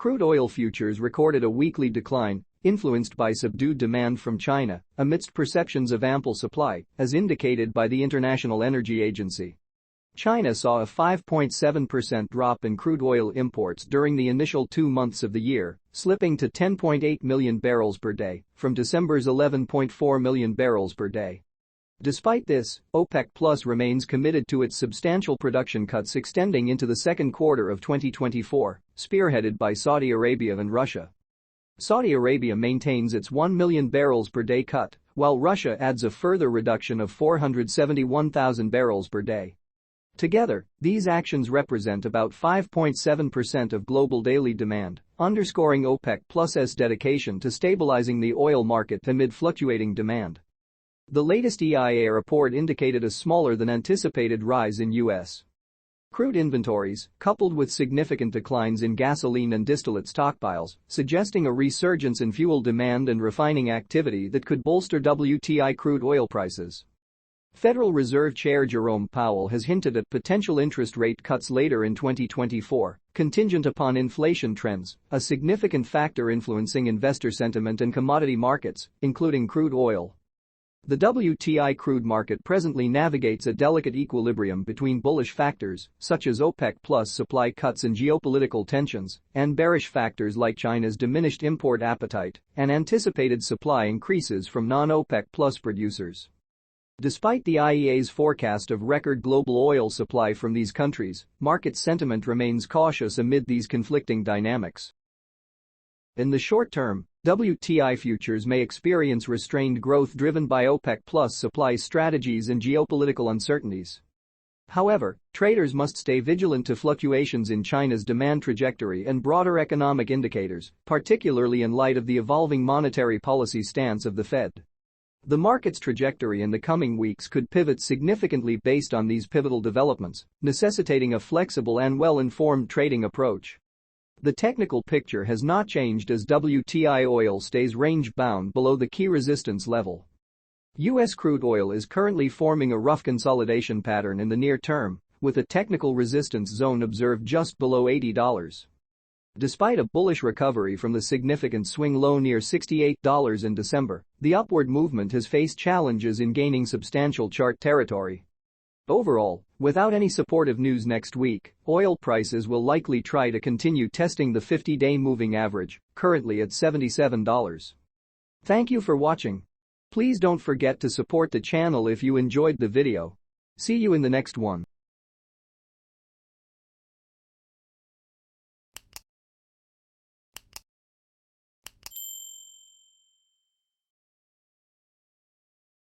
Crude oil futures recorded a weekly decline, influenced by subdued demand from China, amidst perceptions of ample supply, as indicated by the International Energy Agency. China saw a 5.7% drop in crude oil imports during the initial 2 months of the year, slipping to 10.8 million barrels per day from December's 11.4 million barrels per day. Despite this, OPEC Plus remains committed to its substantial production cuts extending into the second quarter of 2024, spearheaded by Saudi Arabia and Russia. Saudi Arabia maintains its 1 million barrels per day cut, while Russia adds a further reduction of 471,000 barrels per day. Together, these actions represent about 5.7% of global daily demand, underscoring OPEC Plus's dedication to stabilizing the oil market amid fluctuating demand. The latest EIA report indicated a smaller than anticipated rise in U.S. crude inventories, coupled with significant declines in gasoline and distillate stockpiles, suggesting a resurgence in fuel demand and refining activity that could bolster WTI crude oil prices. Federal Reserve Chair Jerome Powell has hinted at potential interest rate cuts later in 2024, contingent upon inflation trends, a significant factor influencing investor sentiment and commodity markets, including crude oil. The WTI crude market presently navigates a delicate equilibrium between bullish factors, such as OPEC Plus supply cuts and geopolitical tensions, and bearish factors like China's diminished import appetite and anticipated supply increases from non-OPEC Plus producers. Despite the IEA's forecast of record global oil supply from these countries, market sentiment remains cautious amid these conflicting dynamics. In the short term, WTI futures may experience restrained growth driven by OPEC Plus supply strategies and geopolitical uncertainties. However, traders must stay vigilant to fluctuations in China's demand trajectory and broader economic indicators, particularly in light of the evolving monetary policy stance of the Fed. The market's trajectory in the coming weeks could pivot significantly based on these pivotal developments, necessitating a flexible and well-informed trading approach. The technical picture has not changed as WTI oil stays range-bound below the key resistance level. U.S. crude oil is currently forming a rough consolidation pattern in the near term, with a technical resistance zone observed just below $80. Despite a bullish recovery from the significant swing low near $68 in December, the upward movement has faced challenges in gaining substantial chart territory. Overall, without any supportive news next week, oil prices will likely try to continue testing the 50-day moving average, currently at $77. Thank you for watching. Please don't forget to support the channel if you enjoyed the video. See you in the next one.